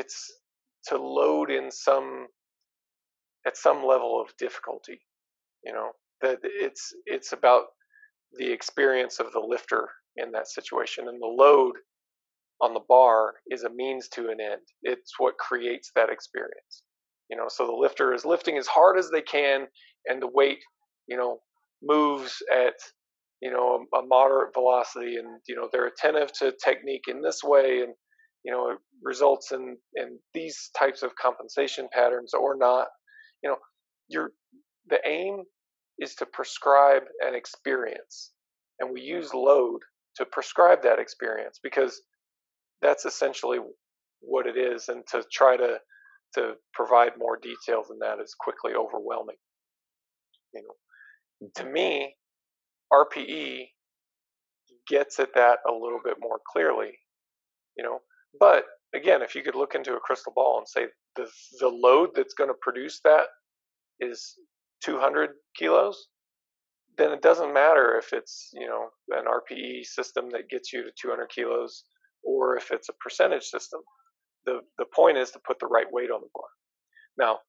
it's to load in at some level of difficulty. That it's about the experience of the lifter in that situation, and the load on the bar is a means to an end. It's what creates that experience. So the lifter is lifting as hard as they can, and the weight, moves at, a moderate velocity, and, they're attentive to technique in this way, and, it results in these types of compensation patterns or not. The aim is to prescribe an experience, and we use load to prescribe that experience because that's essentially what it is, and to try to provide more detail than that is quickly overwhelming. To me, RPE gets at that a little bit more clearly, but again, if you could look into a crystal ball and say the load that's going to produce that is 200 kilos, then it doesn't matter if it's, an RPE system that gets you to 200 kilos or if it's a percentage system. The point is to put the right weight on the bar. Now,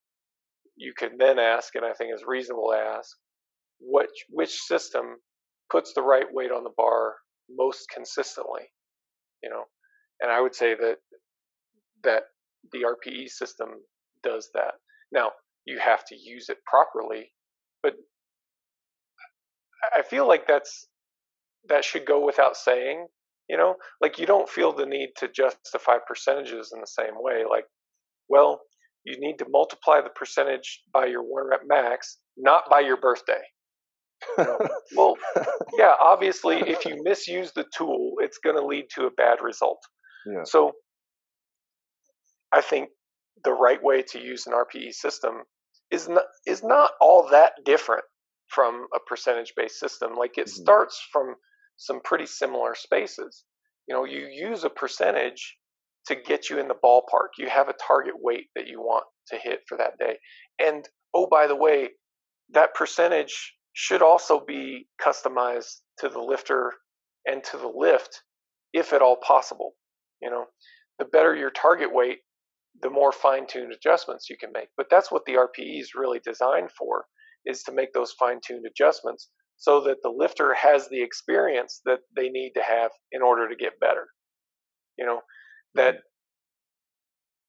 you could then ask, and I think it's reasonable to ask, which system puts the right weight on the bar most consistently, and I would say that the RPE system does that. Now, you have to use it properly, but I feel like that should go without saying. Like, you don't feel the need to justify percentages in the same way. Like, well, you need to multiply the percentage by your 1 rep max, not by your birthday. Well, yeah, obviously, if you misuse the tool, it's going to lead to a bad result. Yeah. So I think the right way to use an RPE system is not all that different from a percentage-based system. Like, it starts from some pretty similar spaces. You use a percentage to get you in the ballpark. You have a target weight that you want to hit for that day. And, oh, by the way, that percentage should also be customized to the lifter and to the lift, if at all possible. The better your target weight, the more fine-tuned adjustments you can make. But that's what the RPE is really designed for, is to make those fine-tuned adjustments so that the lifter has the experience that they need to have in order to get better. That,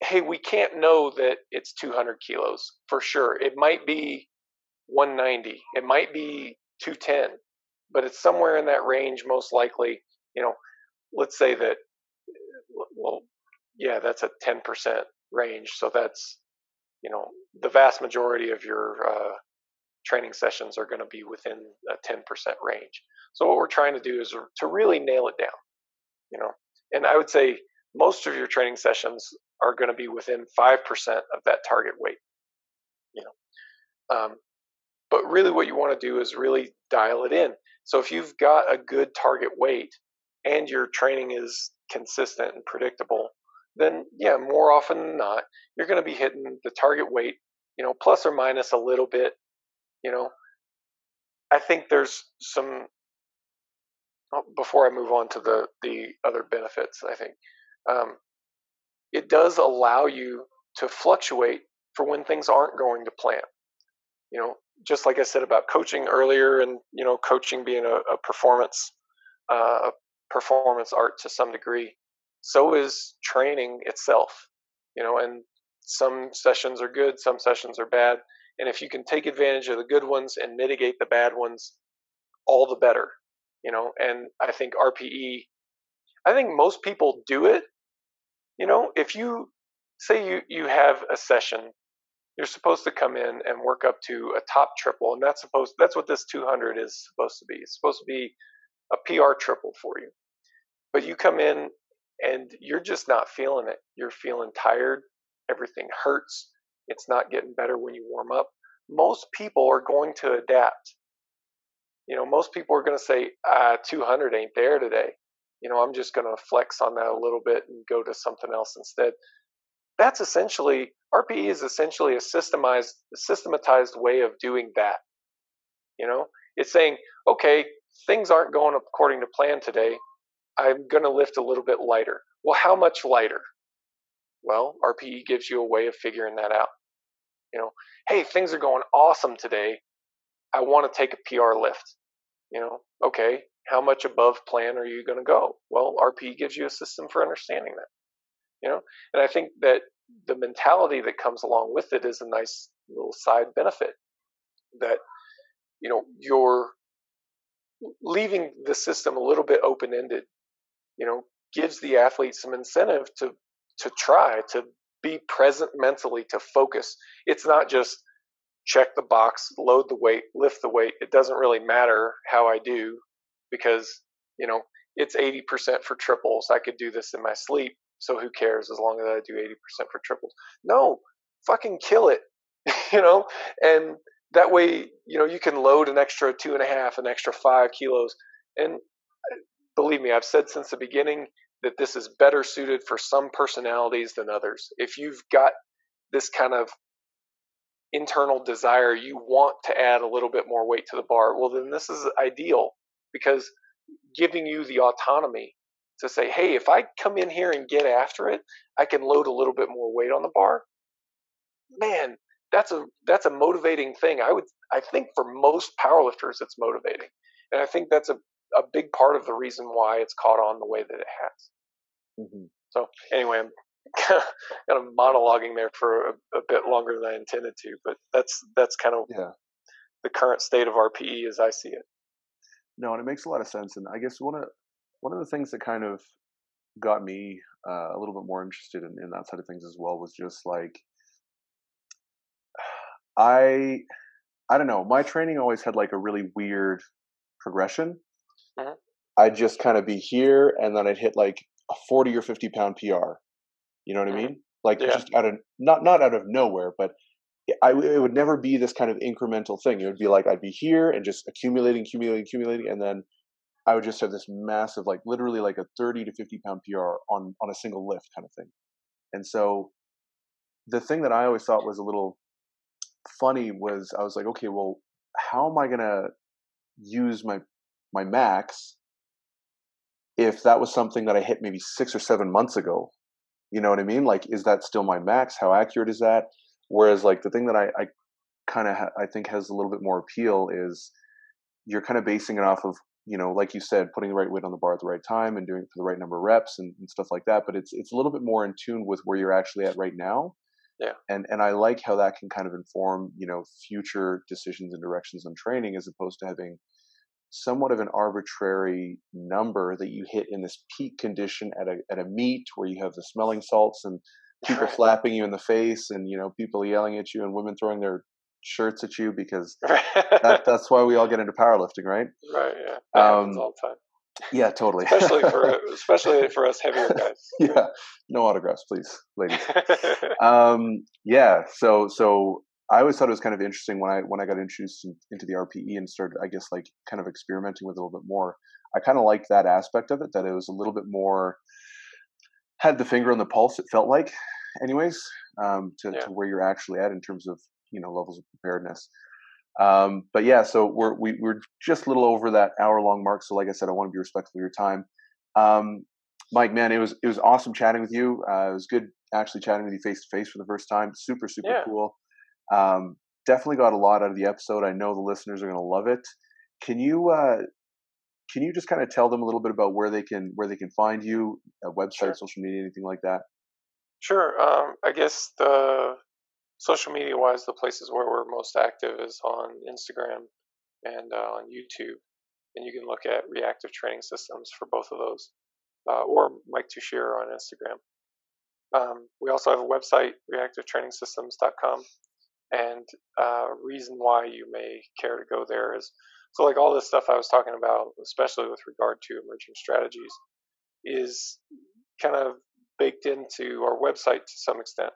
hey, we can't know that it's 200 kilos for sure. It might be 190. It might be 210, but it's somewhere in that range, most likely. Let's say that, well, yeah, that's a 10% range. So that's, the vast majority of your training sessions are going to be within a 10% range. So what we're trying to do is to really nail it down, and I would say most of your training sessions are going to be within 5% of that target weight, but really what you want to do is really dial it in. So if you've got a good target weight and your training is consistent and predictable, then yeah, more often than not, you're going to be hitting the target weight, plus or minus a little bit. I think there's some, before I move on to the other benefits, I think it does allow you to fluctuate for when things aren't going to plan. Just like I said about coaching earlier, and coaching being a performance art to some degree, so is training itself. And some sessions are good, some sessions are bad, and if you can take advantage of the good ones and mitigate the bad ones, all the better. And I think RPE, I think most people do it. If you say you have a session, you're supposed to come in and work up to a top triple, and that's what this 200 is supposed to be. It's supposed to be a PR triple for you. But you come in and you're just not feeling it. You're feeling tired. Everything hurts. It's not getting better when you warm up. Most people are going to adapt. Most people are going to say, 200 ain't there today. I'm just going to flex on that a little bit and go to something else instead. That's essentially, RPE is essentially a systematized way of doing that. It's saying, okay, things aren't going according to plan today. I'm going to lift a little bit lighter. Well, how much lighter? Well, RPE gives you a way of figuring that out. Hey, things are going awesome today. I want to take a PR lift. Okay, how much above plan are you going to go? Well, RPE gives you a system for understanding that. And I think that the mentality that comes along with it is a nice little side benefit, that you're leaving the system a little bit open-ended, gives the athlete some incentive to try to be present mentally, to focus. It's not just check the box, load the weight, lift the weight. It doesn't really matter how I do, because it's 80% for triples. I could do this in my sleep, so who cares as long as I do 80% for triples? No, fucking kill it. And that way, you can load an extra 2.5, an extra 5 kilos. And believe me, I've said since the beginning that this is better suited for some personalities than others. If you've got this kind of internal desire, you want to add a little bit more weight to the bar, well, then this is ideal, because giving you the autonomy to say, hey, if I come in here and get after it, I can load a little bit more weight on the bar. Man, that's a motivating thing. I think for most powerlifters, it's motivating. And I think that's a big part of the reason why it's caught on the way that it has. Mm-hmm. So anyway, I'm kind of monologuing there for a bit longer than I intended to, but that's kind of the current state of RPE as I see it. No, and it makes a lot of sense. And I guess one of the things that kind of got me a little bit more interested in that side of things as well was just like, I don't know, my training always had like a really weird progression. Mm-hmm. I'd just kind of be here, and then I'd hit like a 40 or 50 pound PR. You know what I mean? Like just out of not out of nowhere, but it would never be this kind of incremental thing. It would be like I'd be here and just accumulating, and then I would just have this massive, like literally like a 30 to 50 pound PR on a single lift kind of thing. And so the thing that I always thought was a little funny was I was like, okay, well, how am I gonna use my max if that was something that I hit maybe 6 or 7 months ago? You know what I mean? Like, is that still my max? How accurate is that? Whereas like the thing that I kind of I think has a little bit more appeal is you're kind of basing it off of, like you said, putting the right weight on the bar at the right time and doing it for the right number of reps and stuff like that. But it's a little bit more in tune with where you're actually at right now. Yeah. And I like how that can kind of inform, future decisions and directions on training, as opposed to having somewhat of an arbitrary number that you hit in this peak condition at a meet where you have the smelling salts and people slapping you in the face and, people yelling at you and women throwing their shirts at you, because that's why we all get into powerlifting, right? Right. Yeah. That happens all the time. Yeah, totally. especially for us heavier guys. Yeah. No autographs, please, ladies. Yeah. So I always thought it was kind of interesting when I got introduced into the RPE and started, I guess, like kind of experimenting with it a little bit more. I kind of liked that aspect of it, that it was a little bit more, had the finger on the pulse, it felt like, anyways, to where you're actually at in terms of, levels of preparedness. But yeah, so we're just a little over that hour-long mark. So like I said, I want to be respectful of your time. Mike, man, it was awesome chatting with you. It was good actually chatting with you face to face for the first time. Super cool. Definitely got a lot out of the episode. I know the listeners are going to love it. Can you just kind of tell them a little bit about where they can find you, a website, social media, anything like that? Sure. I guess the social media wise, the places where we're most active is on Instagram and on YouTube. And you can look at Reactive Training Systems for both of those, or Mike Tuchscherer on Instagram. We also have a website, reactivetrainingsystems.com. And reason why you may care to go there is, so like all this stuff I was talking about, especially with regard to emerging strategies, is kind of baked into our website to some extent.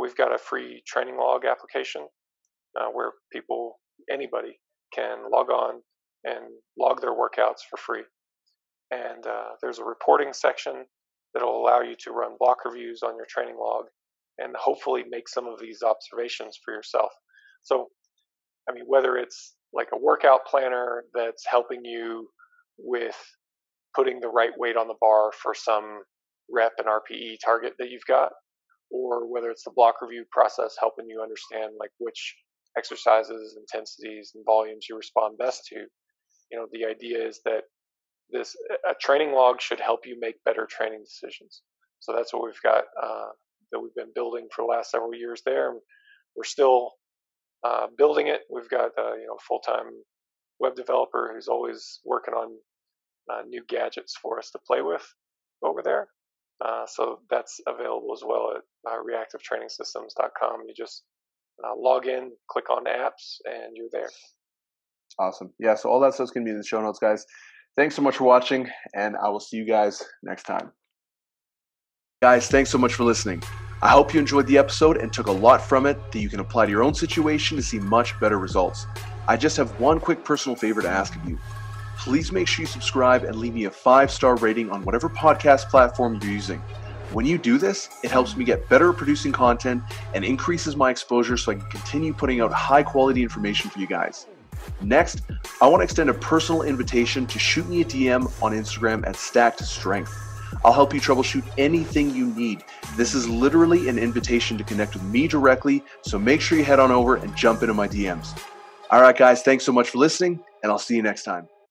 We've got a free training log application where anybody can log on and log their workouts for free. And there's a reporting section that'll allow you to run block reviews on your training log and hopefully make some of these observations for yourself. So, I mean, whether it's like a workout planner that's helping you with putting the right weight on the bar for some rep and RPE target that you've got, or whether it's the block review process helping you understand like which exercises, intensities, and volumes you respond best to. The idea is that a training log should help you make better training decisions. So that's what we've got that we've been building for the last several years there. We're still building it. We've got a full-time web developer who's always working on new gadgets for us to play with over there. So that's available as well at reactivetrainingsystems.com. You just log in, click on apps, and you're there. Awesome. Yeah, so all that stuff's going to be in the show notes, guys. Thanks so much for watching, and I will see you guys next time. Guys, thanks so much for listening. I hope you enjoyed the episode and took a lot from it that you can apply to your own situation to see much better results. I just have one quick personal favor to ask of you. Please make sure you subscribe and leave me a 5-star rating on whatever podcast platform you're using. When you do this, it helps me get better at producing content and increases my exposure so I can continue putting out high-quality information for you guys. Next, I want to extend a personal invitation to shoot me a DM on Instagram at StackedStrength. I'll help you troubleshoot anything you need. This is literally an invitation to connect with me directly, so make sure you head on over and jump into my DMs. All right, guys, thanks so much for listening, and I'll see you next time.